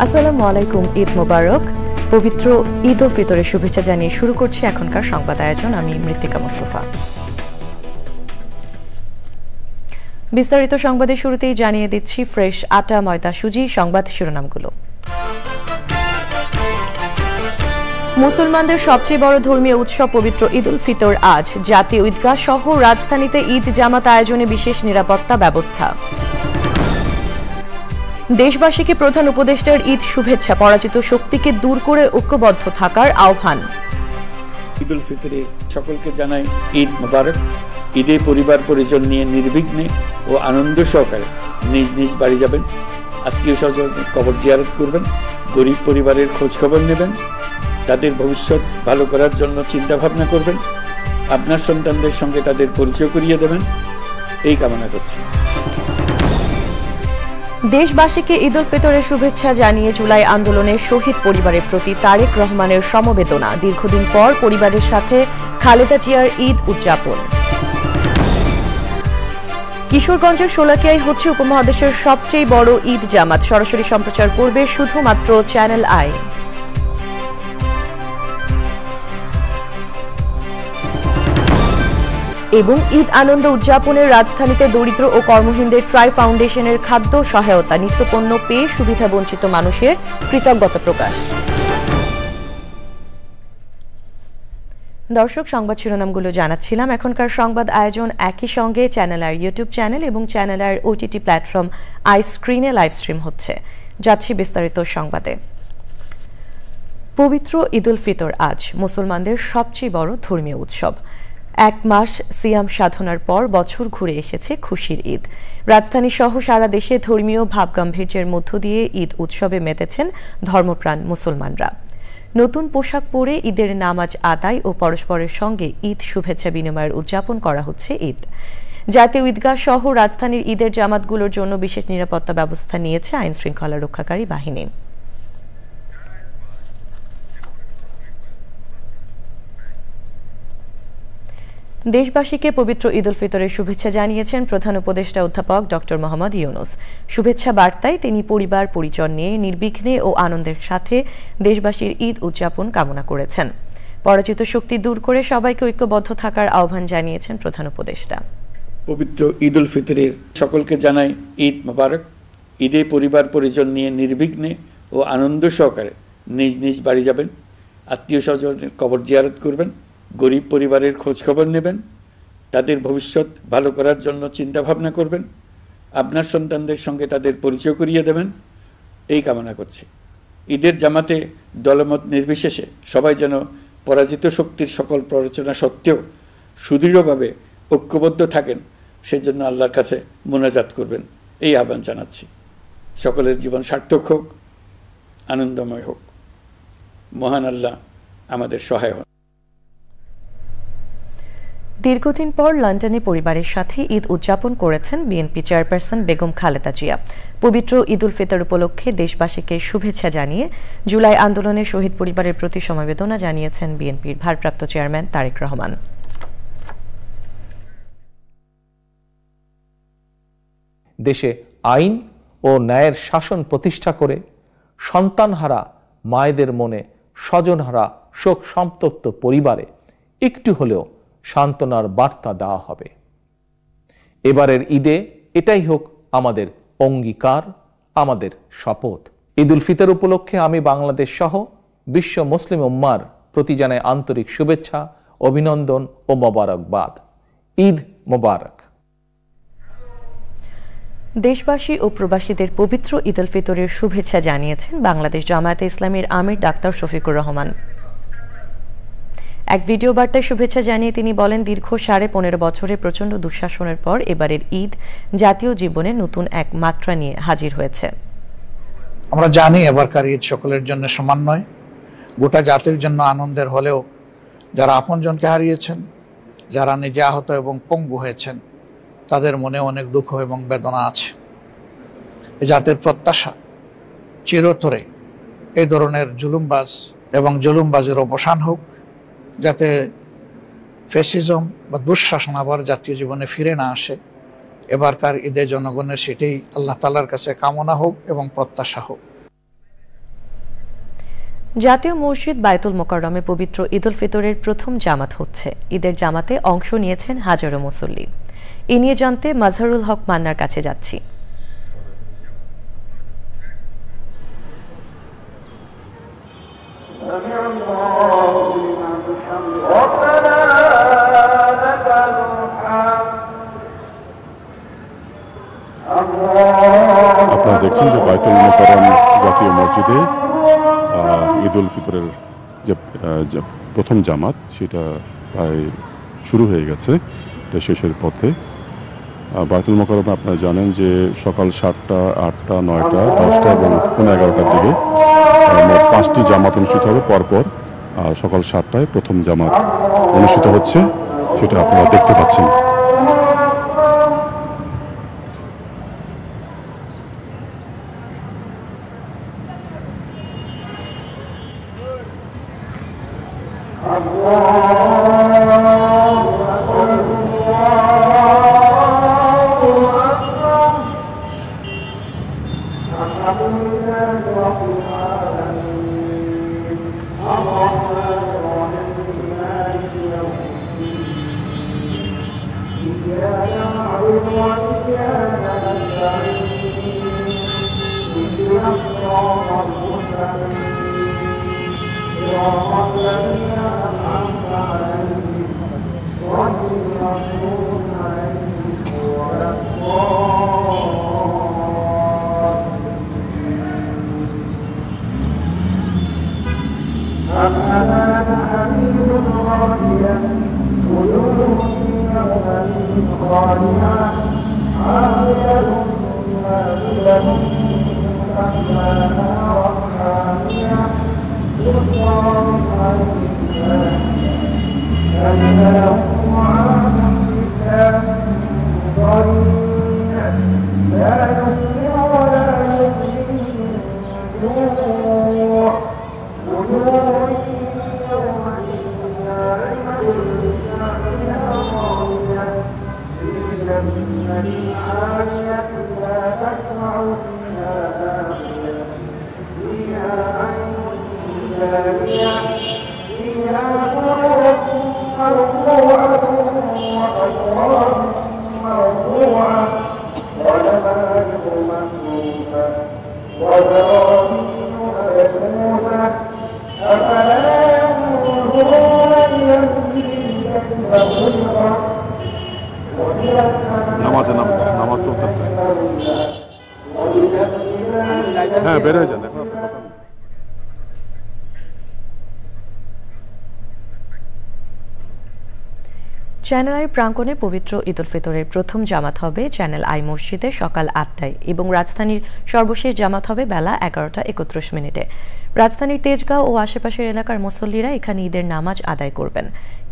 আসসালামু আলাইকুম। ঈদ মোবারক। পবিত্র ঈদ উল ফিতরের শুভেচ্ছা জানিয়ে শুরু করছি এখনকার সংবাদ আয়োজন। আমি মৃত্তিকা মোস্তফা। বিস্তারিত সংবাদের শুরুতেই জানিয়ে দিচ্ছি ফ্রেশ আটা, ময়দা, সুজি। সংবাদ শিরোনামগুলো। মুসলমানদের সবচেয়ে বড় ধর্মীয় উৎসব পবিত্র ঈদ উল ফিতর আজ। জাতীয় ঈদগাহ সহ রাজধানীতে ঈদ জামাত আয়োজনে বিশেষ নিরাপত্তা ব্যবস্থা। দেশবাসীকে প্রধান উপদেষ্টার ঈদ শুভেচ্ছা। পরাজিত শক্তিকে দূর করে ঐক্যবদ্ধ থাকার আহ্বান। ঈদ উল ফিতরে সকলকে জানাই ঈদ মোবারক। ঈদে পরিবার পরিজন নিয়ে নির্বিঘ্নে ও আনন্দ সহকারে নিজ নিজ বাড়ি যাবেন, আত্মীয় স্বজনের কবর জিয়ারত করবেন, গরিব পরিবারের খোঁজ খবর নেবেন, তাদের ভবিষ্যৎ ভালো করার জন্য চিন্তা ভাবনা করবেন, আপনার সন্তানদের সঙ্গে তাদের পরিচয় করিয়ে দেবেন, এই কামনা করছি। দেশবাসীকে ঈদ উল ফিতরের শুভেচ্ছা জানিয়ে জুলাই আন্দোলনের শহীদ পরিবারের প্রতি তারেক রহমানের সমবেদনা। দীর্ঘদিন পর পরিবারের সাথে খালেদা জিয়ার ঈদ উদযাপন। কিশোরগঞ্জের শোলাকিয়ায় হচ্ছে উপমহাদেশের সবচেয়ে বড় ঈদ জামাত। সরাসরি সম্প্রচার করবে শুধুমাত্র চ্যানেল আই। এবং ঈদ আনন্দ উদযাপনের রাজধানীতে দরিদ্র ও কর্মহীনদের ট্রাই ফাউন্ডেশনের খাদ্য সহায়তা, নিত্যপণ্য পেয়ে সুবিধা বঞ্চিত মানুষের কৃতজ্ঞতা প্রকাশ। দর্শক, সংবাদ শিরোনামগুলো জানাচ্ছিলাম। এখনকার সংবাদ আয়োজন একই সঙ্গে চ্যানেল আর ইউটিউব চ্যানেল এবং চ্যানেল আর ওটিটি প্ল্যাটফর্ম আই স্ক্রিনে লাইভ স্ট্রিম হচ্ছে। যাচ্ছি বিস্তারিত সংবাদে। পবিত্র ঈদ উল ফিতর আজ মুসলমানদের সবচেয়ে বড় ধর্মীয় উৎসব। এক মাস সিয়াম সাধনার পর বছর ঘুরে এসেছে খুশির ঈদ। রাজধানী সহ সারা দেশে ধর্মীয় ভাবগাম্ভীর্যের মধ্য দিয়ে ঈদ উৎসবে মেতেছেন ধর্মপ্রাণ মুসলমানরা। নতুন পোশাক পরে ঈদের নামাজ আদায় ও পরস্পরের সঙ্গে ঈদ শুভেচ্ছা বিনিময়ের উদযাপন করা হচ্ছে ঈদ। জাতীয় ঈদগাহ সহ রাজধানীর ঈদের জামাতগুলোর জন্য বিশেষ নিরাপত্তা ব্যবস্থা নিয়েছে আইন শৃঙ্খলা রক্ষাকারী বাহিনী। দেশবাসীকে পবিত্র ঈদ উল ফিতরের শুভেচ্ছা জানিয়েছেন প্রধান উপদেষ্টা অধ্যাপক ডক্টর মোহাম্মদ ইউনূস। শুভেচ্ছা বার্তায় তিনি পরিবার পরিজন নিয়ে নির্বিঘ্নে ও আনন্দের সাথে দেশবাসীর ঈদ উদযাপন কামনা করেছেন। পরাজিত শক্তি দূর করে সবাইকে ঐক্যবদ্ধ থাকার আহ্বান জানিয়েছেন প্রধান উপদেষ্টা। পবিত্র ঈদ উল ফিতরের সকলকে জানাই ঈদ মোবারক। ঈদে পরিবার পরিজন নিয়ে নির্বিঘ্নে ও আনন্দ সহকারে নিজ নিজ বাড়ি যাবেন, আত্মীয় স্বজনের কবর জিয়ারত করবেন, গরিব পরিবারের খোঁজ খবর নেবেন, তাদের ভবিষ্যৎ ভালো করার জন্য চিন্তা ভাবনা করবেন, আপনার সন্তানদের সঙ্গে তাদের পরিচয় করিয়ে দেবেন, এই কামনা করছি। ঈদের জামাতে দলমত নির্বিশেষে সবাই যেন পরাজিত শক্তির সকল প্ররোচনা সত্ত্বেও সুদৃঢ়ভাবে ঐক্যবদ্ধ থাকেন, সেজন্য আল্লাহর কাছে মোনাজাত করবেন, এই আহ্বান জানাচ্ছি। সকলের জীবন সার্থক হোক, আনন্দময় হোক। মহান আল্লাহ আমাদের সহায় হন। দীর্ঘদিন পর লন্ডনে পরিবারের সাথে ঈদ উদযাপন করেছেন বিএনপি চেয়ারপারসন বেগম খালেদা জিয়া। পবিত্র ঈদ উল ফিতর উপলক্ষে দেশবাসীকে শুভেচ্ছা জানিয়ে জুলাই আন্দোলনের শহীদ পরিবারের প্রতি সমবেদনা জানিয়েছেন বিএনপির ভারপ্রাপ্ত চেয়ারম্যান তারেক রহমান। দেশে আইন ও ন্যায়ের শাসন প্রতিষ্ঠা করে সন্তানহারা মায়েদের মনে, স্বজনহারা শোক সন্তপ্ত পরিবারে একটু হলেও সান্ত্বনার বার্তা দেওয়া হবে। এবারের ঈদে এটাই হোক আমাদের অঙ্গীকার, আমাদের শপথ। ঈদ উল ফিতর উপলক্ষে আমি বাংলাদেশ সহ বিশ্ব মুসলিম উম্মার প্রতি জানাই আন্তরিক শুভেচ্ছা, অভিনন্দন ও মোবারকবাদ। ঈদ মোবারক। দেশবাসী ও প্রবাসীদের পবিত্র ঈদ উল ফিতরের শুভেচ্ছা জানিয়েছেন বাংলাদেশ জামায়াতে ইসলামীর আমির ডাক্তার শফিকুর রহমান। এক ভিডিও বার্তায় শুভেচ্ছা জানিয়ে তিনি বলেন, দীর্ঘ 15.5 বছরের প্রচণ্ড দুঃশাসনের পর এবারের ঈদ জাতীয় জীবনে নতুন এক মাত্রা নিয়ে হাজির হয়েছে। আমরা জানি এবারকার ঈদ সকলের জন্য সমান নয়, গোটা জাতির জন্য আনন্দের হলেও যারা আপনজনকে হারিয়েছেন, যারা নিজে আহত এবং পঙ্গু হয়েছেন, তাদের মনে অনেক দুঃখ এবং বেদনা আছে। এই জাতির প্রত্যাশা চিরতরে এই ধরনের জুলুমবাজ এবং জুলুমবাজের অবসান হোক, যাতে ফ্যাসিজম বা দুঃশাসন আবার জাতীয় জীবনে ফিরে না আসে। এবারকার ঈদে জনগণের সেটাই আল্লাহ তাআলার কাছে কামনা হোক এবং প্রত্যাশা হোক। জাতীয় মসজিদ বায়তুল মোকাররমে পবিত্র ঈদ উল ফিতরের প্রথম জামাত হচ্ছে। ঈদের জামাতে অংশ নিয়েছেন হাজারো মুসল্লি। এ নিয়ে জানতে মাজহারুল হক মান্নার কাছে যাচ্ছি। আপনারা দেখছেন যে বায়তুল মোকাররম জাতীয় মসজিদে ঈদ উল ফিতরের যে প্রথম জামাত সেটা প্রায় শুরু হয়ে গেছে, এটা শেষের পথে। বায়তুল মোকাররমে আপনারা জানেন যে সকাল 7টা, 8টা, 9টা, 10টা এবং 11টার দিকে মোট 5টি জামাত অনুষ্ঠিত হবে পরপর। সকাল 7টায় প্রথম জামাত অনুষ্ঠিত হচ্ছে, সেটা আপনারা দেখতে পাচ্ছেন। নামাজ চলতেছে, হ্যাঁ বের হয়ে যান। চ্যানেল আই প্রাঙ্গণে পবিত্র ঈদ উল ফিতরের প্রথম জামাত হবে চ্যানেল আই মসজিদে সকাল 8টায় এবং রাজধানীর সর্বশেষ জামাত হবে বেলা 11টা31 রাজধানীর তেজগাঁও ও আশেপাশের এলাকার মুসল্লিরা এখানে ঈদের নামাজ আদায় করবেন।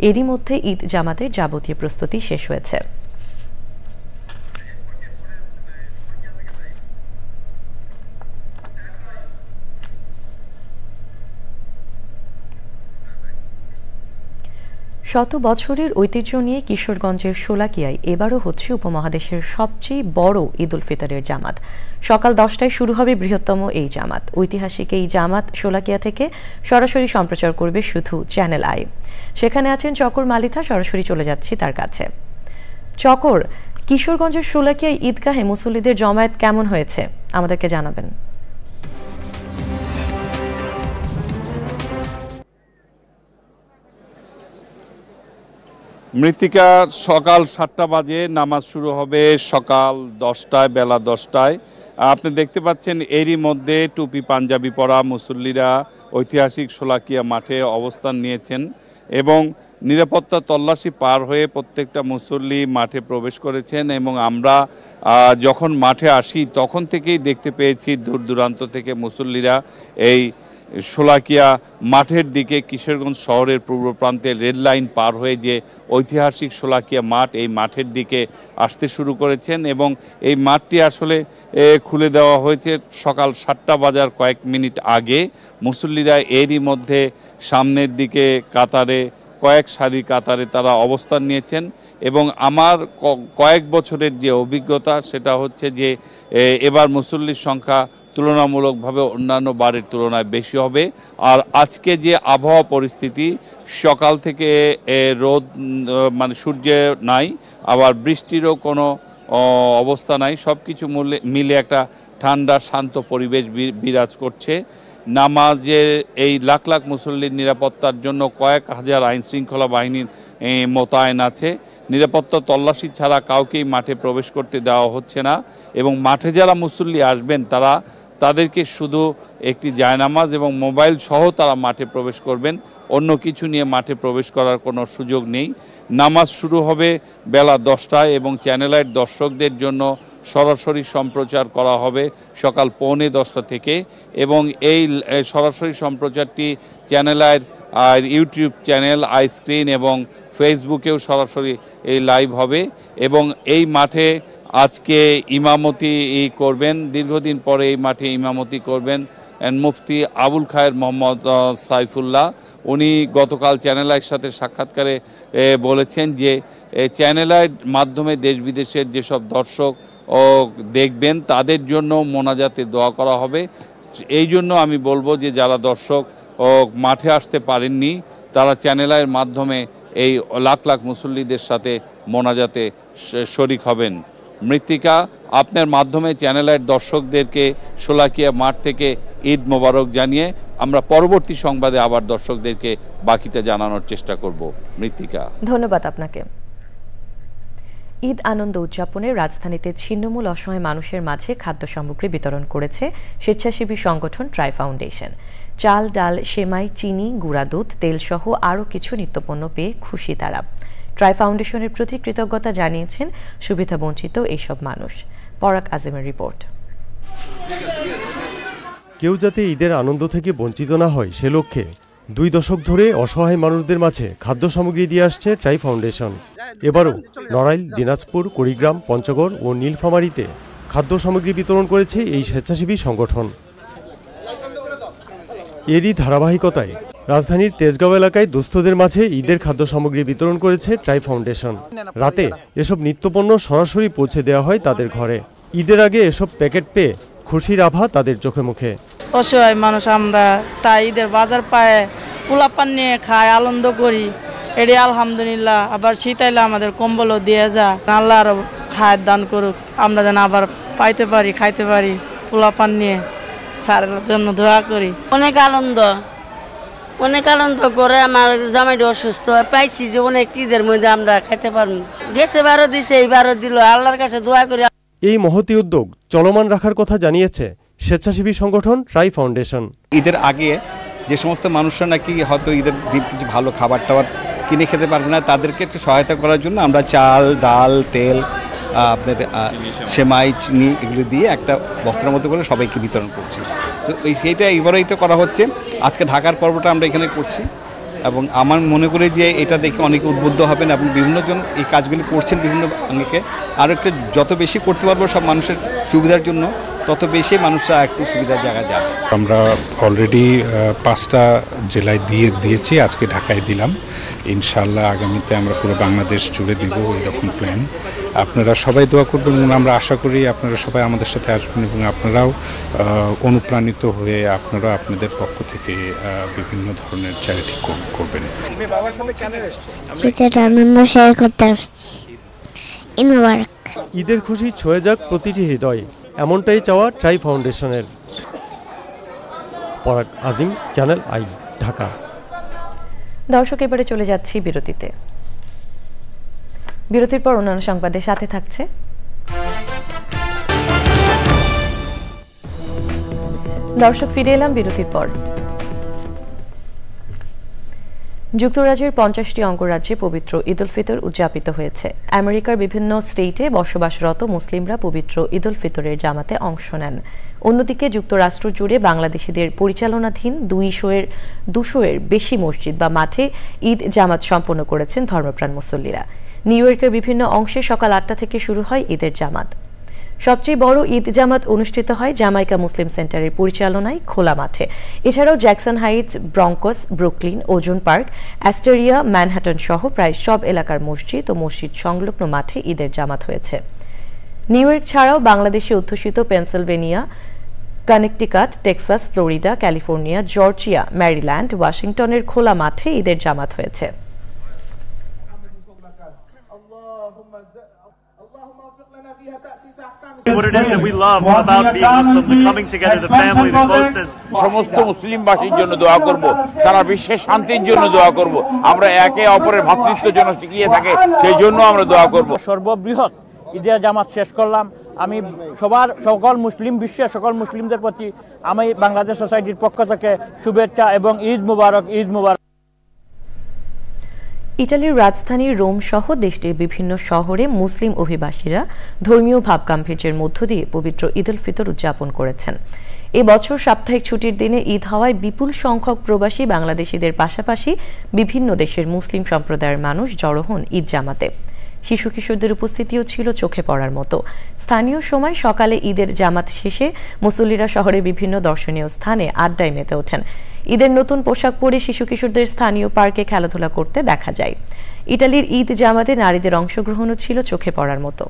এরই মধ্যে ঈদ জামাতের যাবতীয় প্রস্তুতি শেষ হয়েছে। শত বছরের ঐতিহ্য নিয়ে কিশোরগঞ্জের শোলাকিয়ায় এবারও হচ্ছে উপমহাদেশের সবচেয়ে বড় ঈদ উল ফিতরের জামাত। সকাল 10টায় শুরু হবে বৃহত্তম এই জামাত। ঐতিহাসিক এই জামাত শোলাকিয়া থেকে সরাসরি সম্প্রচার করবে শুধু চ্যানেল আই। সেখানে আছেন চকর মালিথা, সরাসরি চলে যাচ্ছি তার কাছে। চকর, কিশোরগঞ্জের শোলাকিয়ায় ঈদগাহে মুসল্লিদের জমায়েত কেমন হয়েছে আমাদেরকে জানাবেন। মৃত্তিকা সকাল 7টা বাজে, নামাজ শুরু হবে সকাল 10টায়, বেলা 10টায়। আপনি দেখতে পাচ্ছেন এরই মধ্যে টুপি পাঞ্জাবি পরা মুসল্লিরা ঐতিহাসিক শোলাকিয়া মাঠে অবস্থান নিয়েছেন এবং নিরাপত্তা তল্লাশি পার হয়ে প্রত্যেকটা মুসল্লি মাঠে প্রবেশ করেছেন। এবং আমরা যখন মাঠে আসি তখন থেকেই দেখতে পেয়েছি দূর দূরান্ত থেকে মুসল্লিরা এই শোলাকিয়া মাঠের দিকে, কিশোরগঞ্জ শহরের পূর্ব প্রান্তে রেল লাইন পার হয়ে যে ঐতিহাসিক শোলাকিয়া মাঠ, এই মাঠের দিকে আসতে শুরু করেছেন। এবং এই মাঠটি আসলে খুলে দেওয়া হয়েছে সকাল 7টা বাজার কয়েক মিনিট আগে। মুসল্লিরা এরই মধ্যে সামনের দিকে কাতারে, কয়েক সারি কাতারে তারা অবস্থান নিয়েছেন। এবং আমার কয়েক বছরের যে অভিজ্ঞতা সেটা হচ্ছে যে এবার মুসল্লির সংখ্যা তুলনামূলকভাবে অন্যান্য বারের তুলনায় বেশি হবে। আর আজকে যে আবহাওয়া পরিস্থিতি, সকাল থেকে রোদ মানে সূর্য নাই, আবার বৃষ্টিরও কোনো অবস্থা নাই, সব কিছু মিলে একটা ঠান্ডা শান্ত পরিবেশ বিরাজ করছে। নামাজের এই লাখ লাখ মুসল্লির নিরাপত্তার জন্য কয়েক হাজার আইন শৃঙ্খলা বাহিনীর মোতায়েন আছে। নিরাপত্তা তল্লাশি ছাড়া কাউকেই মাঠে প্রবেশ করতে দেওয়া হচ্ছে না, এবং মাঠে যারা মুসল্লি আসবেন তাদেরকে শুধু একটি জায়নামাজ এবং মোবাইল সহ তারা মাঠে প্রবেশ করবেন, অন্য কিছু নিয়ে মাঠে প্রবেশ করার কোনো সুযোগ নেই। নামাজ শুরু হবে বেলা 10টায় এবং চ্যানেল আইয়ের দর্শকদের জন্য সরাসরি সম্প্রচার করা হবে সকাল 9:45 থেকে, এবং এই সরাসরি সম্প্রচারটি চ্যানেল আইয়ের ইউটিউব চ্যানেল, আইস্ক্রিন এবং ফেসবুকেও সরাসরি এই লাইভ হবে। এবং এই মাঠে আজকে ইমামতি করবেন, দীর্ঘদিন পরে এই মাঠে ইমামতি করবেন মুফতি আবুল খায়ের মোহাম্মদ সাইফুল্লাহ। উনি গতকাল চ্যানেল আইয়ের সাথে সাক্ষাৎকারে বলেছেন যে চ্যানেল আইয়ের মাধ্যমে দেশ বিদেশের যেসব দর্শক দেখবেন তাদের জন্য মোনাজাতে দোয়া করা হবে। এই জন্য আমি বলবো যে যারা দর্শক মাঠে আসতে পারেননি তারা চ্যানেল আইয়ের মাধ্যমে এই লাখ লাখ মুসল্লিদের সাথে মোনাজাতে শরিক হবেন। মৃত্তিকা, আপনার মাধ্যমে চ্যানেল আইয়ের দর্শকদেরকে শোলাকিয়া মাঠ থেকে ঈদ মোবারক জানিয়ে আমরা পরবর্তী সংবাদে আবার দর্শকদেরকে বাকিটা জানানোর চেষ্টা করব। মৃত্তিকা, ধন্যবাদ আপনাকে। ঈদ আনন্দ উদযাপনে রাজধানীতে ছিন্নমূল অসহায় মানুষের মাঝে খাদ্য সামগ্রী বিতরণ করেছে স্বেচ্ছাসেবী সংগঠন ট্রাই ফাউন্ডেশন। চাল, ডাল, সেমাই, চিনি, গুঁড়া দুধ, তেল সহ আরও কিছু নিত্যপণ্য পেয়ে খুশি তারা। ট্রাই ফাউন্ডেশনের প্রতি কৃতজ্ঞতা জানিয়েছেন সুবিধা বঞ্চিত এইসব মানুষ। পরাগ আজিমের রিপোর্ট। কেউ যাতে ঈদের আনন্দ থেকে বঞ্চিত না হয় সে লক্ষ্যে 2 দশক ধরে অসহায় মানুষদের মাঝে খাদ্য সামগ্রী দিয়ে আসছে ট্রাই ফাউন্ডেশন। এবারও নড়াইল, দিনাজপুর, কুড়িগ্রাম, পঞ্চগড় ও নীলফামারীতে খাদ্য সামগ্রী বিতরণ করেছে এই স্বেচ্ছাসেবী সংগঠন। এরই ধারাবাহিকতায় রাজধানীর তেজগাঁও এলাকায় দুস্থদের মাঝে ঈদের খাদ্য সামগ্রী বিতরণ করেছে ট্রাই ফাউন্ডেশন। রাতে এসব নিত্যপণ্য সরাসরি পৌঁছে দেওয়া হয় তাদের ঘরে। ঈদের আগে এসব প্যাকেট পেয়ে খুশির আভা তাদের চোখে মুখে। অসহায় মানুষ আমরা, তাই ঈদের বাজার পায়ে পোলাপান নিয়ে খাই, আনন্দ করি, এটি আলহামদুলিল্লাহ। আবার শীতাইলে আমাদের কম্বলও দিয়ে যা, আল্লাহ আরো খায় দান করুক, আমরা যেন আবার পাইতে পারি, খাইতে পারি। পোলাপান নিয়ে স্যারের জন্য দোয়া করি। অনেক আনন্দ করে আমার জামাইটা অসুস্থ পাইছি যে অনেক ঈদের মধ্যে আমরা খাইতে পারবো। গেছে বারো দিছে, এইবারও দিল, আল্লাহর কাছে দোয়া করি। এই মহতী উদ্যোগ চলমান রাখার কথা জানিয়েছে স্বেচ্ছাসেবী সংগঠন ট্রাই ফাউন্ডেশন। ঈদের আগে যে সমস্ত মানুষরা নাকি হয়তো ঈদের দিন কিছু ভালো খাবার টাবার কিনে খেতে পারবে না, তাদেরকে একটু সহায়তা করার জন্য আমরা চাল, ডাল, তেল, আপনার সেমাই, চিনি এগুলো দিয়ে একটা বস্তার মতো করে সবাইকে বিতরণ করছি। তো সেইটা এবারও এটা করা হচ্ছে। আজকে ঢাকার পর্বটা আমরা এখানে করছি, এবং আমার মনে করি যে এটা দেখে অনেকে উদ্বুদ্ধ হবেন এবং বিভিন্নজন এই কাজগুলি করছেন বিভিন্ন আঙ্গিকে। আরও একটা যত বেশি করতে পারবো সব মানুষের সুবিধার জন্য, তত বেশি মানুষরা একটু সুবিধার জায়গায় যাবে। আমরা অলরেডি 5টা জেলায় দিয়েছি, আজকে ঢাকায় দিলাম। ইনশাআল্লাহ আগামীতে আমরা পুরো বাংলাদেশ জুড়ে দিব, এরকম প্ল্যান। আপনারা সবাই দোয়া করবেন এবং আমরা আশা করি আপনারা সবাই আমাদের সাথে আসবেন এবং আপনারাও অনুপ্রাণিত হয়ে আপনারা আপনাদের পক্ষ থেকে বিভিন্ন ধরনের চ্যারিটি করবেন। ঈদের খুশি ছুঁয়ে যাক প্রতিটি হৃদয়, এমনটাই চাওয়া ট্রাই ফাউন্ডেশনের। পরাগ আজিম, চ্যানেল আই, ঢাকা। দর্শক, এবারে চলে যাচ্ছি বিরতিতে। বিরতির পর অন্যান্য সংবাদের সাথে থাকছে দর্শক। ফিরে এলাম বিরতির পর। যুক্তরাজ্যের 50টি অঙ্গরাজ্যে পবিত্র ঈদ উল ফিতর উদযাপিত হয়েছে। আমেরিকার বিভিন্ন স্টেটে বসবাসরত মুসলিমরা পবিত্র ঈদ উল ফিতরের জামাতে অংশ নেন। অন্যদিকে যুক্তরাষ্ট্র জুড়ে বাংলাদেশিদের পরিচালনাধীন 200-এর বেশি মসজিদ বা মাঠে ঈদ জামাত সম্পন্ন করেছেন ধর্মপ্রাণ মুসল্লিরা। নিউ ইয়র্কের বিভিন্ন অংশে সকাল 8টা থেকে শুরু হয় ঈদের জামাত। সবচেয়ে বড় ঈদ জামাত অনুষ্ঠিত হয় জামাইকা মুসলিম সেন্টারের পরিচালনায় খোলা মাঠে। এছাড়াও Jackson Heights, Bronx, Brooklyn, Ozone Park, Astoria, Manhattan সহ প্রায় সব এলাকার মসজিদ ও মসজিদ সংলগ্ন মাঠে ঈদের জামাত হয়েছে। নিউ ইয়র্ক ছাড়াও বাংলাদেশে অধ্যুষিত Pennsylvania, Connecticut, Texas, Florida, California, Georgia, Maryland, ওয়াশিংটনের খোলা মাঠে ঈদের জামাত হয়েছে। What it is that we love about being Muslim, the coming together, the family, the closeness. সমস্ত মুসলিমবাসীর জন্য দোয়া করব, সারা বিশ্বের শান্তির জন্য দোয়া করব, আমরা একে অপরের ভ্রাতৃত্ব যেন টিকিয়ে থাকে সেই জন্য আমরা দোয়া করব। সর্ববৃহৎ ঈদের জামাত শেষ করলাম। আমি সকল মুসলিম বিশ্বের সকল মুসলিমদের প্রতি আমি বাংলাদেশ সোসাইটির পক্ষ থেকে শুভেচ্ছা এবং ঈদ মুবারক, ঈদ মুবারক। ইটালির রাজধানী রোম সহ দেশটির বিভিন্ন শহরে মুসলিম অভিবাসীরা ধর্মীয় ভাবগাম্ভীর্যের মধ্য দিয়ে পবিত্র ঈদ উল ফিতর উদযাপন করেছেন। এবছর সাপ্তাহিক ছুটির দিনে ঈদ হওয়ায় বিপুল সংখ্যক প্রবাসী বাংলাদেশিদের পাশাপাশি বিভিন্ন দেশের মুসলিম সম্প্রদায়ের মানুষ জড়ো হন ঈদ জামাতে। শিশু কিশোরদের উপস্থিতিও ছিল চোখে পড়ার মতো। স্থানীয় সময় সকালে ঈদের জামাত শেষে মুসল্লিরা শহরের বিভিন্ন দর্শনীয় স্থানে আড্ডায় মেতে ওঠেন। ঈদের নতুন পোশাক পরে শিশু কিশোরদের স্থানীয় পার্কে খেলাধুলা করতে দেখা যায়। ইটালির ঈদ জামাতে নারীদের অংশগ্রহণও ছিল চোখে পড়ার মতো।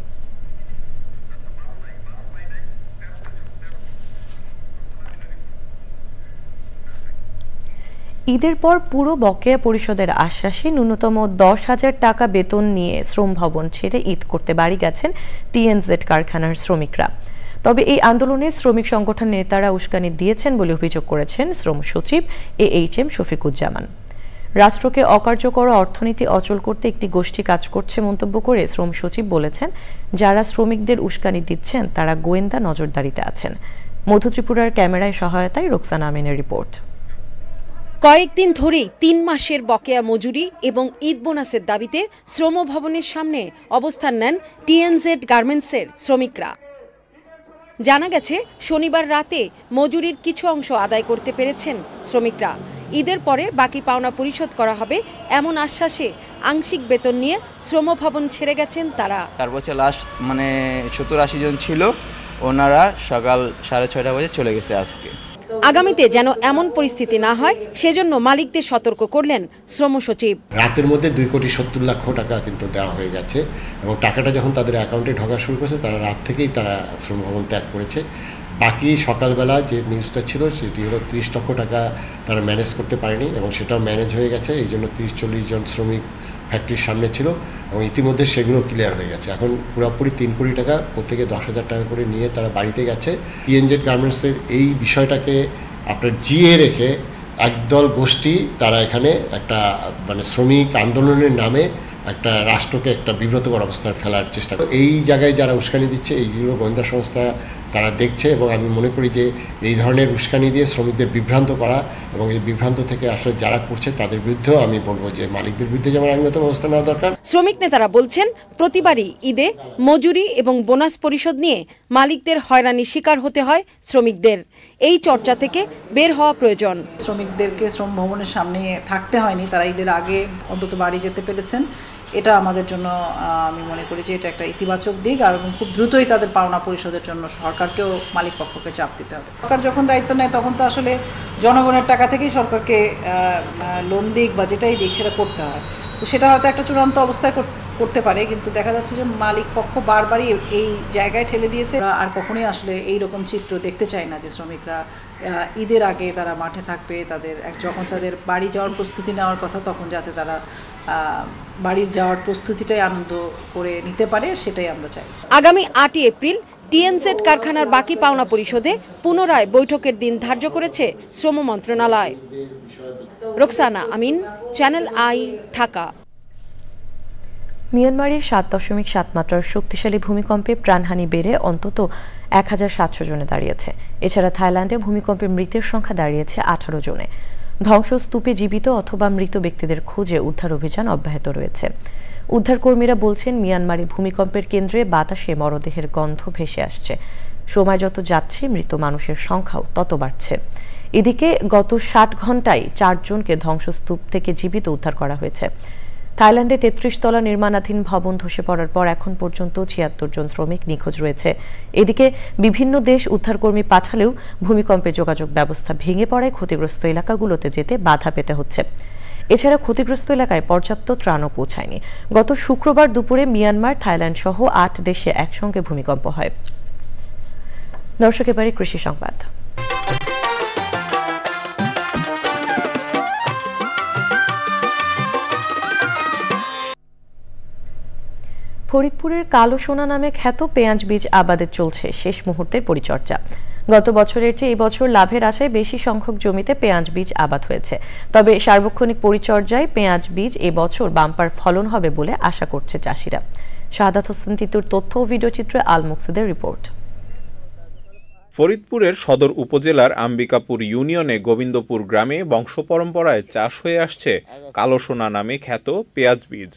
ঈদের পর পুরো বকেয়া পরিশোধের আশ্বাসে ন্যূনতম 10,000 টাকা বেতন নিয়ে শ্রম ভবন ছেড়ে ঈদ করতে বাড়ি গেছেন টিএনজেড কারখানার শ্রমিকরা। তবে এই আন্দোলনে শ্রমিক সংগঠন নেতারা উস্কানি দিয়েছেন বলে অভিযোগ করেছেন শ্রম সচিব AHM শফিকুজ্জামান। রাষ্ট্রকে অকার্যকর অর্থনীতি অচল করতে একটি গোষ্ঠী কাজ করছে মন্তব্য করে শ্রম সচিব বলেছেন, যারা শ্রমিকদের উস্কানি দিচ্ছেন তারা গোয়েন্দা নজরদারিতে আছেন। মধ্য ত্রিপুরার ক্যামেরায় সহায়তায় রোকসানা আমিনের রিপোর্ট। কয়েকদিন ধরেই 3 মাসের বকেয়া মজুরি এবং ঈদ বোনাসের দাবিতে শ্রম ভবনের সামনে অবস্থান নেন টিএনজেড গার্মেন্টসের শ্রমিকরা। জানা গেছে শনিবার রাতে মজুরির কিছু অংশ আদায় করতে পেরেছেন শ্রমিকরা। ঈদের পরে বাকি পাওনা পরিশোধ করা হবে এমন আশ্বাসে আংশিক বেতন নিয়ে শ্রম ভবন ছেড়ে গেছেন তারা। তারপর লাস্ট 70-80 জন ছিল, ওনারা সকাল 6:30 বাজে চলে গেছে আজকে। আগামীতে যেন এমন পরিস্থিতি না হয় সেজন্য মালিকদের সতর্ক করলেন শ্রম সচিব। রাতের মধ্যে 2,70 লাখ টাকা কিন্তু দেওয়া হয়ে গেছে এবং টাকাটা যখন তাদের অ্যাকাউন্টে ঢোকা শুরু করেছে তারা রাত থেকেই তারা শ্রম ভবন ত্যাগ করেছে। বাকি সকালবেলা যে নিউজটা ছিল সেটি হলো 30 লক্ষ টাকা তারা ম্যানেজ করতে পারেনি এবং সেটাও ম্যানেজ হয়ে গেছে। এই জন্য 30-40 জন শ্রমিক ফ্যাক্টরির সামনে ছিল এবং ইতিমধ্যে সেগুলো ক্লিয়ার হয়ে গেছে। এখন পুরোপুরি 3 কোটি টাকা, প্রত্যেকে 10,000 টাকা করে নিয়ে তারা বাড়িতে গেছে। টিএনজেড গার্মেন্টসের এই বিষয়টাকে আপনার জিয়ে রেখে একদল গোষ্ঠী তারা এখানে একটা শ্রমিক আন্দোলনের নামে একটা রাষ্ট্রকে একটা বিব্রতকর অবস্থায় ফেলার চেষ্টা করে। এই জায়গায় যারা উস্কানি দিচ্ছে এইগুলো গোয়েন্দা সংস্থা তারা দেখছে এবং আমি মনে করি যে এই ধরনের উস্কানি দিয়ে শ্রমিকদের বিভ্রান্ত করা এবং এই বিভ্রান্ত থেকে আসলে যারা করছে তাদের বিরুদ্ধেও আমি বলবো যে মালিকদের বিরুদ্ধে যেমন আইনগত ব্যবস্থা নেওয়া দরকার। শ্রমিক নেতারা বলছেন, প্রতিবারই ঈদে মজুরি এবং বোনাস পরিশোধ নিয়ে মালিকদের হয়রানির শিকার হতে হয় শ্রমিকদের। এই চর্চা থেকে বের হওয়া প্রয়োজন। শ্রমিকদেরকে শ্রম ভবনের সামনে থাকতে হয়নি, তারা ঈদের আগে অন্তত বাড়ি যেতে পেরেছেন। এটা আমাদের জন্য আমি মনে করি যে এটা একটা ইতিবাচক দিক, আর খুব দ্রুতই তাদের পাওনা পরিশোধের জন্য সরকারকেও মালিক পক্ষকে চাপ দিতে হবে। সরকার যখন দায়িত্ব নেয় তখন তো আসলে জনগণের টাকা থেকেই সরকারকে লোন দিক বা যেটাই দিক সেটা করতে হয়। তো সেটা হয়তো একটা চূড়ান্ত অবস্থায় করতে পারে, কিন্তু দেখা যাচ্ছে যে মালিক পক্ষ বারবারই এই জায়গায় ঠেলে দিয়েছে। আর কখনোই আসলে এই রকম চিত্র দেখতে চায় না যে শ্রমিকরা ঈদের আগে তারা মাঠে থাকবে, তাদের যখন তাদের বাড়ি যাওয়ার প্রস্তুতি নেওয়ার কথা তখন যাতে তারা বাড়ির যাওয়ার প্রস্তুতিটাই আনন্দ করে নিতে পারে, সেটাই আমরা চাই। আগামী 8 এপ্রিল টিএনজেড কারখানার বাকি পাওনা পরিশোধে পুনরায় বৈঠকের দিন ধার্য করেছে শ্রম মন্ত্রণালয়। রোকসানা আমিন, চ্যানেল আই, ঢাকা। মিয়ানমারের 7.7 মাত্রার শক্তিশালী ভূমিকম্পে প্রাণহানি বেড়ে অন্তত 1,700 জনে দাঁড়িয়েছে। এছাড়া থাইল্যান্ডে ভূমিকম্পে মৃতের সংখ্যা দাঁড়িয়েছে 18 জনে। ধ্বংসস্তূপে জীবিত অথবা মৃত ব্যক্তিদের খোঁজে উদ্ধার অভিযান অব্যাহত রয়েছে। উদ্ধারকর্মীরা বলছেন, মিয়ানমারে ভূমিকম্পের কেন্দ্রে বাতাসে মরদেহের গন্ধ ভেসে আসছে। সময় যত যাচ্ছে মৃত মানুষের সংখ্যাও তত বাড়ছে। এদিকে গত 60 ঘন্টায় 4 জনকে ধ্বংসস্তূপ থেকে জীবিত উদ্ধার করা হয়েছে। থাইল্যান্ডে 33 তলা নির্মাণাধীন ভবন ধসে পড়ার পর এখন পর্যন্ত 76 জন শ্রমিক নিখোঁজ রয়েছে। এদিকে বিভিন্ন দেশ উদ্ধারকর্মী পাঠালেও ভূমিকম্পে যোগাযোগ ব্যবস্থা ভেঙে পড়ায় ক্ষতিগ্রস্ত এলাকাগুলোতে যেতে বাধা পেতে হচ্ছে। এছাড়া ক্ষতিগ্রস্ত এলাকায় পর্যাপ্ত ত্রাণও পৌঁছায়নি। গত শুক্রবার দুপুরে মিয়ানমার, থাইল্যান্ড সহ 8 দেশে একসঙ্গে ভূমিকম্প হয়। দর্শক, এবারে কৃষি সংবাদ। ফরিদপুরের কালো সোনা নামে খ্যাত পেঁয়াজ বীজ আবাদে চলছে শেষ মুহূর্তের পরিচর্যা। গত বছরের চেয়ে এই বছর লাভের আশায় বেশি সংখ্যক জমিতে পেঁয়াজ বীজ আবাদ হয়েছে। তবে সার্বক্ষণিক পরিচর্যায় পেঁয়াজ বীজ এবছর বাম্পার ফলন হবে বলে আশা করছে চাষিরা। শাহাদাত হোসেন তিতুর তথ্য ও ভিডিওচিত্রে আল মুকসিদের রিপোর্ট। ফরিদপুরের সদর উপজেলার আম্বিকাপুর ইউনিয়নে গোবিন্দপুর গ্রামে বংশ পরম্পরায় চাষ হয়ে আসছে কালো সোনা নামে খ্যাত পেঁয়াজ বীজ।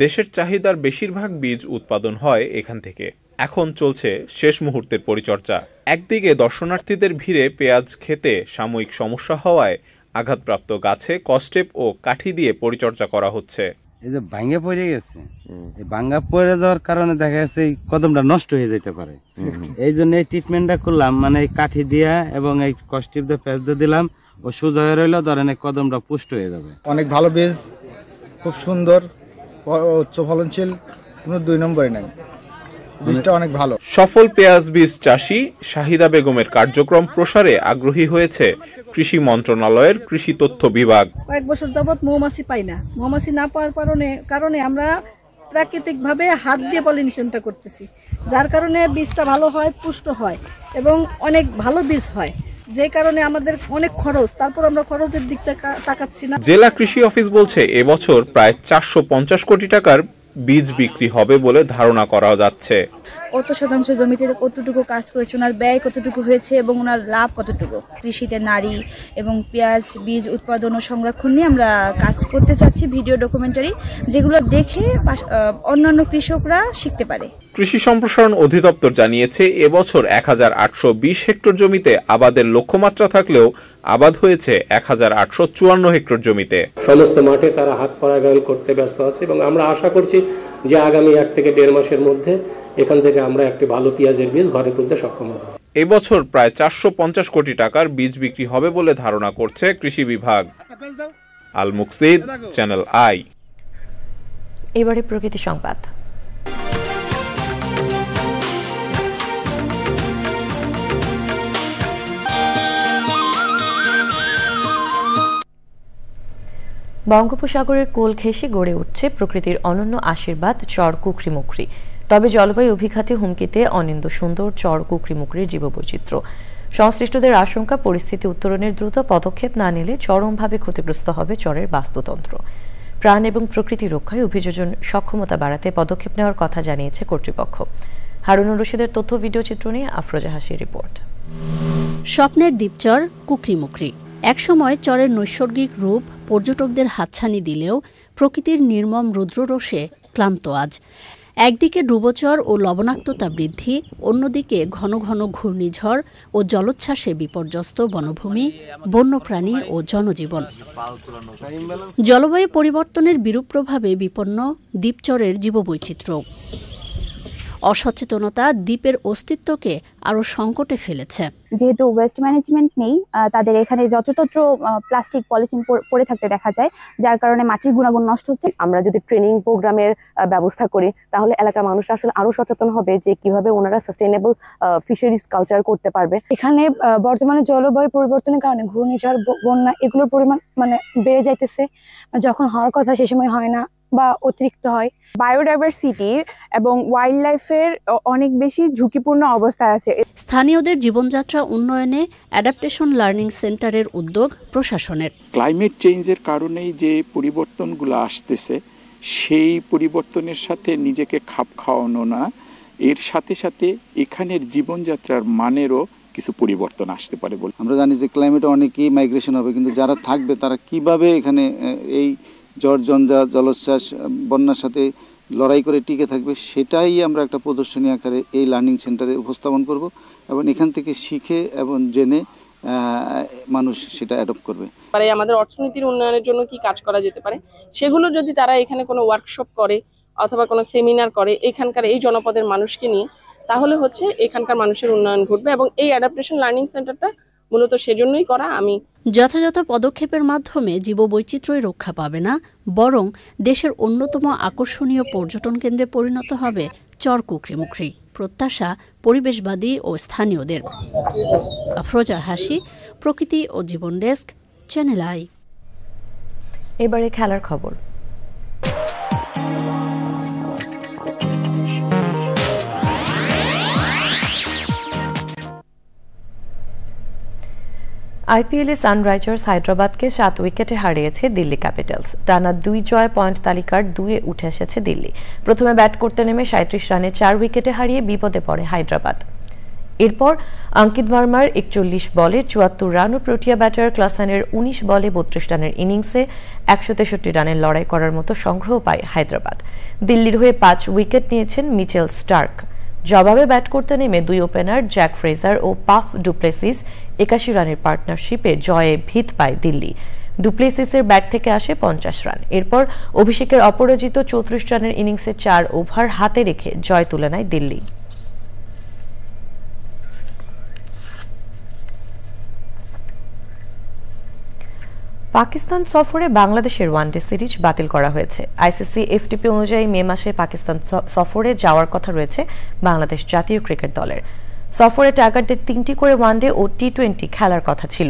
দেশের চাহিদার বেশিরভাগ বীজ উৎপাদন হয় এখান থেকে। এখন চলছে শেষ মুহূর্তের পরিচর্যা। একদিকে দর্শনার্থীদের ভিড়ে পেঁয়াজ খেতে সাময়িক সমস্যা হওয়ায় আঘাতপ্রাপ্ত গাছে কস্টেপ ও কাঠি দিয়ে পরিচর্যা করা হচ্ছে। এই যে ভাঙে পড়ে গেছে, এই ভাঙা পড়ে যাওয়ার কারণে দেখা যাচ্ছে এই কদমটা নষ্ট হয়ে যেতে পারে। এই জন্য এই ট্রিটমেন্টটা করলাম, মানে এই কাঠি দিয়া এবং এই কস্টেপ দিয়ে পেঁয়াজ দিয়ে দিলাম, ও সোজা হয়ে রইল, ধরেন এই কদমটা পুষ্ট হয়ে যাবে। অনেক ভালো বীজ, খুব সুন্দর, উচ্চ ফলনশীল, কোনো দুই নম্বরে নাই, বীজটা অনেক ভালো। সফল পেঁয়াজ বীজ চাষী শাহিদা বেগমের কার্যক্রম প্রসারে আগ্রহী হয়েছে কৃষি মন্ত্রণালয়ের কৃষি তথ্য বিভাগ। কয়েক বছর যাবত মৌমাছি পাই না, মৌমাছি না পাওয়ার কারণে আমরা প্রাকৃতিকভাবে হাত দিয়ে পলিনেশনটা করতেছি, যার কারণে বীজটা ভালো হয়, পুষ্ট হয় এবং অনেক ভালো বীজ হয়, যে কারণে আমাদের অনেক খরচ, তারপর আমরা খরচের দিকটা তাকাচ্ছি না। জেলা কৃষি অফিস বলছে এবছর প্রায় 450 কোটি টাকার বীজ বিক্রি হবে বলে ধারণা করা যাচ্ছে। কত শতাংশ জমিতে কতটুকু কাজ করেছে, ওনার ব্যয় কতটুকু হয়েছে এবং ওনার লাভ কতটুকু। কৃষিতে নারী এবং পেঁয়াজ বীজ উৎপাদন ও সংরক্ষণ নিয়ে আমরা কাজ করতে চাচ্ছি, ভিডিও ডকুমেন্টারি, যেগুলো দেখে অন্যান্য কৃষকরা শিখতে পারে। কৃষি সম্প্রসারণ অধিদপ্তর জানিয়েছে এবছর 1820 হেক্টর জমিতে আবাদের লক্ষ্যমাত্রা থাকলেও আবাদ হয়েছে 1854 হেক্টর জমিতে। সমস্ত মাঠে তারা হাত পরাগায়ন করতে ব্যস্ত আছে এবং আমরা আশা করছি যে আগামী 1 থেকে 1.5 মাসের মধ্যে এখান থেকে আমরা একটি ভালো পেঁয়াজের বীজ ঘরে তুলতে সক্ষম হব। এবছর প্রায় 450 কোটি টাকার বীজ বিক্রি হবে বলে ধারণা করছে কৃষি বিভাগ। আল মুকসিদ, চ্যানেল আই। এবারে প্রকৃতি সংবাদ। বঙ্গোপসাগরের কোল ঘেঁষে গড়ে উঠছে প্রকৃতির অনন্য আশীর্বাদ চর কুকরিমুকরি। তবে জলবায়ু অভিঘাতে হুমকিতে অনিন্দ্য সুন্দর চর কুকরিমুকরির জীববৈচিত্র্য। সংশ্লিষ্টদের আশঙ্কা, পরিস্থিতি উত্তরণের দ্রুত পদক্ষেপ না নিলে চরমভাবে ক্ষতিগ্রস্ত হবে চরের বাস্তুতন্ত্র। প্রাণ এবং প্রকৃতি রক্ষায় অভিযোজন সক্ষমতা বাড়াতে পদক্ষেপ নেওয়ার কথা জানিয়েছে কর্তৃপক্ষ। হারুনুর রশিদের তথ্য ভিডিও চিত্র নিয়ে আফরোজা হাসির রিপোর্ট। স্বপ্নের দ্বীপচর কুকরিমুকরি একসময় চরের নৈসর্গিক রূপ পর্যটকদের হাতছানি দিলেও প্রকৃতির নির্মম রুদ্ররোষে ক্লান্ত আজ। একদিকে ডুবোচর ও লবণাক্ততা বৃদ্ধি, অন্যদিকে ঘন ঘন ঘূর্ণিঝড় ও জলোচ্ছ্বাসে বিপর্যস্ত বনভূমি, বন্যপ্রাণী ও জনজীবন। জলবায়ু পরিবর্তনের বিরূপ প্রভাবে বিপন্ন দ্বীপচরের জীববৈচিত্র্য। অসচেতনতা দ্বীপের অস্তিত্বকে আরো সংকটে ফেলেছে। যেহেতু ওয়েস্ট ম্যানেজমেন্ট নেই, তাদের এখানে যত্রতত্র প্লাস্টিক পলিথিন পড়ে থাকতে দেখা যায়, যার কারণে মাটির গুণাগুণ নষ্ট হচ্ছে। আমরা যদি ট্রেনিং প্রোগ্রামের ব্যবস্থা করি তাহলে এলাকার মানুষ আসলে আরো সচেতন হবে যে কিভাবে ওনারা সাস্টেইনেবল ফিশারিজ কালচার করতে পারবে। এখানে বর্তমানে জলবায়ু পরিবর্তনের কারণে ঘূর্ণিঝড়, বন্যা এগুলোর পরিমাণ বেড়ে যাইতেছে, যখন হওয়ার কথা সে সময় হয় না বা অতিরিক্ত হয়। বায়োডাইভার্সিটি এবং ওয়াইল্ড লাইফের অনেক বেশি ঝুঁকিপূর্ণ অবস্থায় আছে। স্থানীয়দের জীবনযাত্রা উন্নয়নে অ্যাডাপ্টেশন লার্নিং সেন্টারের উদ্যোগ প্রশাসনের। ক্লাইমেট চেঞ্জের কারণেই যে পরিবর্তনগুলো আসতেছে, সেই পরিবর্তনের সাথে নিজেকে খাপ খাওয়ানো না, এর সাথে সাথে এখানের জীবনযাত্রার মানেরও কিছু পরিবর্তন আসতে পারে বলে আমরা জানি। যে ক্লাইমেটে অনেকেই মাইগ্রেশন হবে, কিন্তু যারা থাকবে তারা কিভাবে এখানে এই ঝড় জলোচ্ছ্বাস বন্যার সাথে লড়াই করে টিকে থাকবে, সেটাই আমরা একটা প্রদর্শনী আকারে এই লার্নিং সেন্টারে উপস্থাপন করব এবং এখান থেকে শিখে এবং জেনে মানুষ সেটা অ্যাডপ্ট করবে। আমাদের অর্থনীতির উন্নয়নের জন্য কি কাজ করা যেতে পারে, সেগুলো যদি তারা এখানে কোনো ওয়ার্কশপ করে অথবা কোনো সেমিনার করে এখানকার এই জনপদের মানুষকে নিয়ে, তাহলে হচ্ছে এখানকার মানুষের উন্নয়ন ঘটবে। এবং এই অ্যাডাপ্টেশন লার্নিং সেন্টারটা মূলত সেজন্যই করা। যথাযথ পদক্ষেপের মাধ্যমে জীববৈচিত্র্যই রক্ষা পাবে না, বরং দেশের অন্যতম আকর্ষণীয় পর্যটন কেন্দ্রে পরিণত হবে চর কুকরিমুকরি। প্রত্যাশা পরিবেশবাদী ও স্থানীয়দের। আফরোজা হাসি, প্রকৃতি ও জীবন ডেস্ক, চ্যানেল আই। এবারে খেলার খবর। আইপিএলে সানরাইজার্স হায়দ্রাবাদকে 7 উইকেটে হারিয়েছে দিল্লি ক্যাপিটালস। টানা 2 জয় পয়েন্ট তালিকার 2-এ উঠে এসেছে দিল্লি। প্রথমে ব্যাট করতে নেমে 37 রানে 4 উইকেটে হারিয়ে বিপদে পড়ে হায়দ্রাবাদ। এরপর অঙ্কিত ভার্মার 41 বলে 74 রান ও প্রোটিয়া ব্যাটার ক্লাসেনের 19 বলে 32 রানের ইনিংসে 163 রানের লড়াই করার মতো সংগ্রহ পায় হায়দ্রাবাদ। দিল্লির হয়ে 5 উইকেট নিয়েছেন মিচেল স্টার্ক। জবাবে ব্যাট করতে নেমে 2 ওপেনার জ্যাক ফ্রেজার ও পাফ ডুপ্লেসিস 81 রানের পার্টনারশিপে জয়ে ভিত পায় দিল্লি। ডুপ্লেসিসের ব্যাট থেকে আসে 50 রান। এরপর অভিষেকের অপরাজিত 34 রানের ইনিংসে 4 ওভার হাতে রেখে জয় তুলে নেয় দিল্লি। পাকিস্তান সফরে বাংলাদেশের ওয়ানডে সিরিজ বাতিল করা হয়েছে। আইসিসি এফটিপি অনুযায়ী মে মাসে পাকিস্তান সফরে যাওয়ার কথা রয়েছে বাংলাদেশ জাতীয় ক্রিকেট দলের। সফরে টাইগারদের 3টি করে ওয়ানডে ও টি20 খেলার কথা ছিল।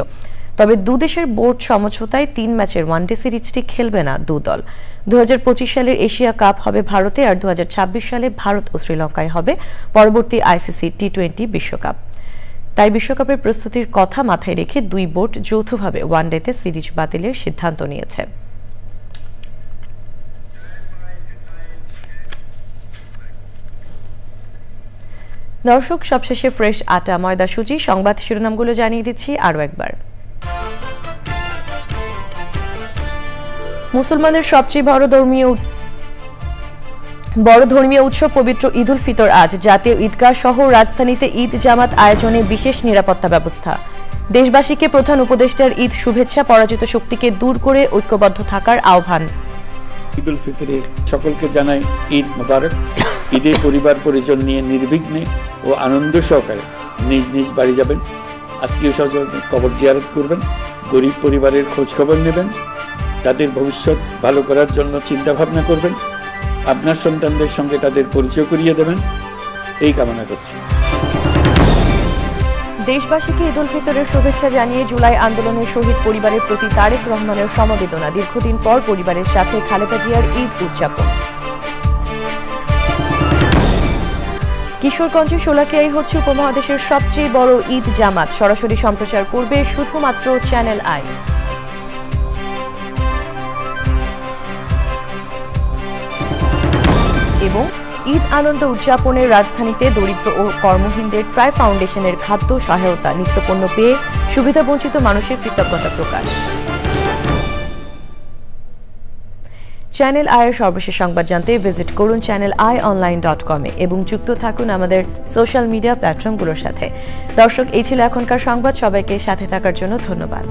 তবে দুদেশের বোর্ড সমঝোতায় 3 ম্যাচের ওয়ানডে সিরিজটি খেলবে না দল। 2025 সালের এশিয়া কাপ হবে ভারতে, আর 2026 সালে ভারত ও শ্রীলঙ্কায় হবে পরবর্তী আইসিসি টি20 বিশ্বকাপ। তাই বিশ্বকাপের প্রস্তুতির কথা মাথায় রেখে 2 বোর্ড যৌথভাবে ওয়ানডেতে সিরিজ বাতিলের সিদ্ধান্ত নিয়েছে। দর্শক, সবশেষে ফ্রেশ আটা ময়দা সুজি সংবাদ শিরোনামগুলো জানিয়ে দিচ্ছি আরও একবার। মুসলমানদের সবচেয়ে বড় ধর্মীয় উৎসব পবিত্র ঈদ উল ফিতর আজ। জাতীয় ঈদগাহ সহ রাজধানীতে ঈদ জামাত আয়োজনে বিশেষ নিরাপত্তা ব্যবস্থা। দেশবাসীকে প্রধান উপদেষ্টার ঈদ শুভেচ্ছা, পরাজিত শক্তিকে দূর করে ঐক্যবদ্ধ থাকার আহ্বান। ঈদ উল ফিতরে সকলকে জানাই ঈদ মোবারক। ঈদে পরিবার পরিজন নিয়ে নির্বিঘ্নে ও আনন্দ সহকারে নিজ নিজ বাড়ি যাবেন, আত্মীয় স্বজনের কবর জিয়ারত করবেন, গরিব পরিবারের খোঁজ খবর নেবেন, তাদের ভবিষ্যৎ ভালো করার জন্য চিন্তা ভাবনা করবেন, আপনার সন্তানদের সঙ্গে তাদের পরিচয় করিয়ে দেবেন, এই কামনা করছি। দেশবাসীকে ঈদ উল ফিতরের শুভেচ্ছা জানিয়ে জুলাই আন্দোলনের শহীদ পরিবারের প্রতি তারেক রহমানের সমবেদনা। দীর্ঘদিন পর পরিবারের সাথে খালেদা জিয়ার ঈদ উদযাপন। কিশোরগঞ্জে শোলাকিয়ায় হচ্ছে উপমহাদেশের সবচেয়ে বড় ঈদ জামাত। সরাসরি সম্প্রচার করবে শুধুমাত্র চ্যানেল আই। এবং ঈদ আনন্দ উদযাপনের রাজধানীতে দরিদ্র ও কর্মহীনদের ট্রাই ফাউন্ডেশনের খাদ্য সহায়তা, নিত্যপণ্য পেয়ে সুবিধাবঞ্চিত মানুষের কৃতজ্ঞতা প্রকাশ। চ্যানেল আইয়ের সর্বশেষ সংবাদ জানতে ভিজিট করুন channelionline.com এবং যুক্ত থাকুন আমাদের সোশ্যাল মিডিয়া প্ল্যাটফর্মগুলোর সাথে। দর্শক, এই ছিল এখনকার সংবাদ। সবাইকে সাথে থাকার জন্য ধন্যবাদ।